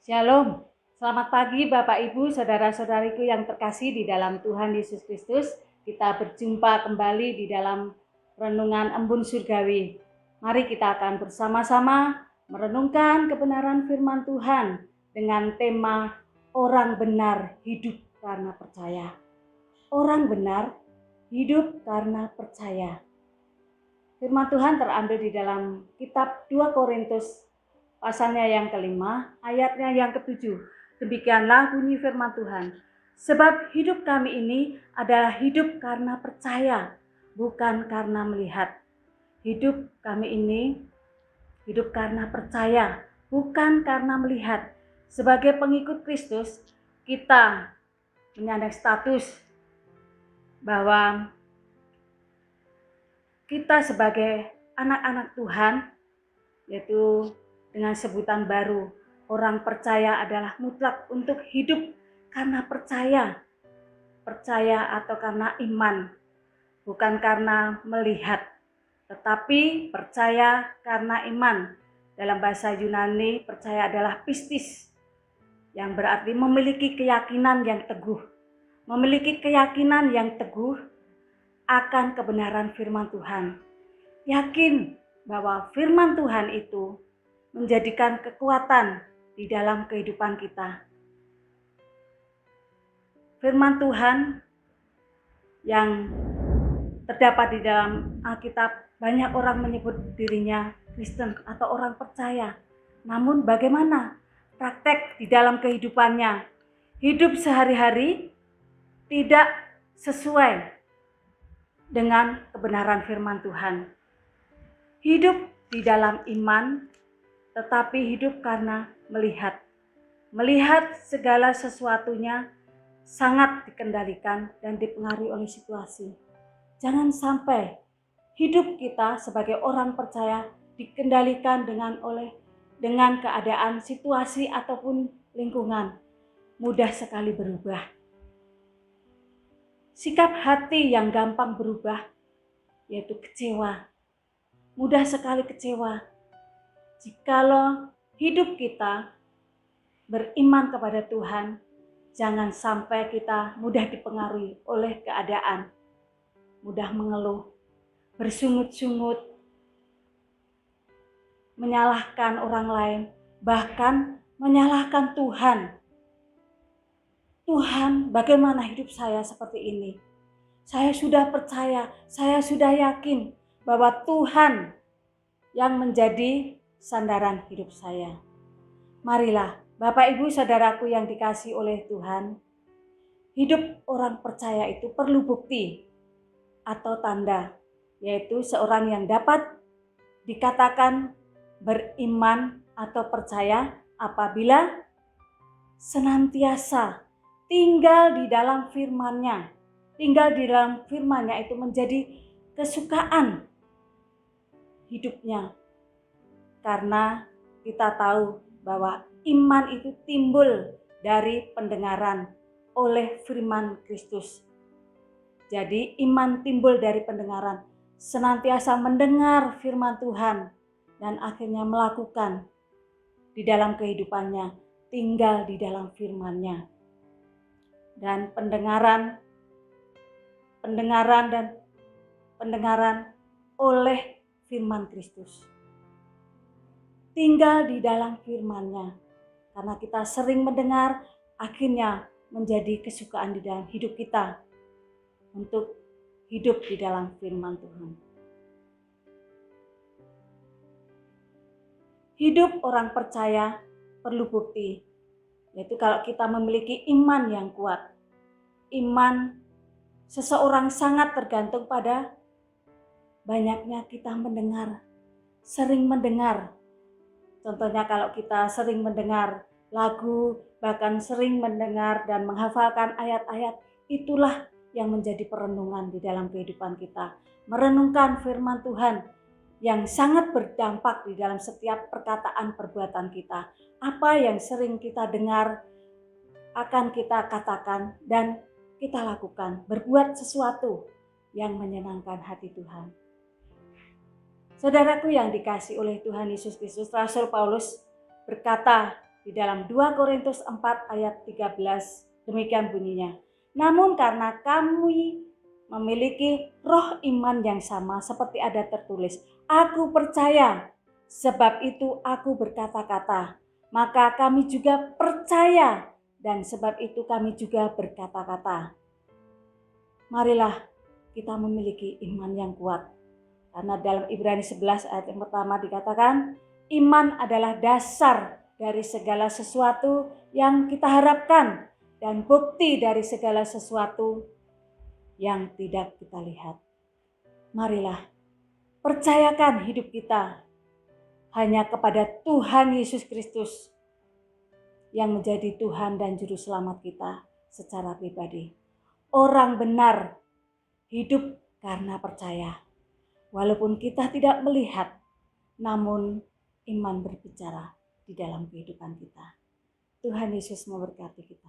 Shalom, selamat pagi Bapak Ibu, saudara-saudariku yang terkasih di dalam Tuhan Yesus Kristus. Kita berjumpa kembali di dalam renungan embun surgawi. Mari kita akan bersama-sama merenungkan kebenaran firman Tuhan dengan tema orang benar hidup karena percaya. Orang benar hidup karena percaya. Firman Tuhan terambil di dalam kitab 2 Korintus pasalnya yang kelima, ayatnya yang ketujuh. Demikianlah bunyi firman Tuhan. Sebab hidup kami ini adalah hidup karena percaya, bukan karena melihat. Hidup kami ini hidup karena percaya, bukan karena melihat. Sebagai pengikut Kristus, kita menyandang status bahwa kita sebagai anak-anak Tuhan, yaitu dengan sebutan baru, orang percaya adalah mutlak untuk hidup karena percaya. Percaya atau karena iman, bukan karena melihat, tetapi percaya karena iman. Dalam bahasa Yunani, percaya adalah pistis, yang berarti memiliki keyakinan yang teguh. Memiliki keyakinan yang teguh akan kebenaran firman Tuhan. Yakin bahwa firman Tuhan itu menjadikan kekuatan di dalam kehidupan kita. Firman Tuhan yang terdapat di dalam Alkitab, banyak orang menyebut dirinya Kristen atau orang percaya. Namun bagaimana praktek di dalam kehidupannya? Hidup sehari-hari tidak sesuai dengan kebenaran firman Tuhan. Hidup di dalam iman, tetapi hidup karena melihat. Melihat segala sesuatunya sangat dikendalikan dan dipengaruhi oleh situasi. Jangan sampai hidup kita sebagai orang percaya dikendalikan dengan keadaan, situasi ataupun lingkungan. Mudah sekali berubah. Sikap hati yang gampang berubah yaitu kecewa. Mudah sekali kecewa. Jikalau hidup kita beriman kepada Tuhan, jangan sampai kita mudah dipengaruhi oleh keadaan, mudah mengeluh, bersungut-sungut, menyalahkan orang lain, bahkan menyalahkan Tuhan. Tuhan, bagaimana hidup saya seperti ini? Saya sudah percaya, saya sudah yakin bahwa Tuhan yang menjadi sandaran hidup saya. Marilah Bapak Ibu saudaraku yang dikasihi oleh Tuhan, hidup orang percaya itu perlu bukti atau tanda, yaitu seorang yang dapat dikatakan beriman atau percaya apabila senantiasa tinggal di dalam firman-Nya. Tinggal di dalam firman-Nya itu menjadi kesukaan hidupnya. Karena kita tahu bahwa iman itu timbul dari pendengaran oleh firman Kristus. Jadi iman timbul dari pendengaran, senantiasa mendengar firman Tuhan dan akhirnya melakukan di dalam kehidupannya, tinggal di dalam firman-Nya. Dan pendengaran oleh firman Kristus. Tinggal di dalam firman-Nya. Karena kita sering mendengar, akhirnya menjadi kesukaan di dalam hidup kita untuk hidup di dalam firman Tuhan. Hidup orang percaya perlu bukti, yaitu kalau kita memiliki iman yang kuat. Iman seseorang sangat tergantung pada banyaknya kita mendengar, sering mendengar. Contohnya kalau kita sering mendengar lagu, bahkan sering mendengar dan menghafalkan ayat-ayat, itulah yang menjadi perenungan di dalam kehidupan kita. Merenungkan firman Tuhan yang sangat berdampak di dalam setiap perkataan perbuatan kita. Apa yang sering kita dengar akan kita katakan dan kita lakukan. Berbuat sesuatu yang menyenangkan hati Tuhan. Saudaraku yang dikasihi oleh Tuhan Yesus Kristus, Rasul Paulus berkata Di dalam 2 Korintus 4 ayat 13 demikian bunyinya. Namun karena kami memiliki roh iman yang sama seperti ada tertulis, aku percaya, sebab itu aku berkata-kata. Maka kami juga percaya dan sebab itu kami juga berkata-kata. Marilah kita memiliki iman yang kuat. Karena dalam Ibrani 11 ayat yang pertama dikatakan, iman adalah dasar dari segala sesuatu yang kita harapkan dan bukti dari segala sesuatu yang tidak kita lihat. Marilah percayakan hidup kita hanya kepada Tuhan Yesus Kristus yang menjadi Tuhan dan Juru Selamat kita secara pribadi. Orang benar hidup karena percaya. Walaupun kita tidak melihat, namun iman berbicara di dalam kehidupan kita. Tuhan Yesus memberkati kita.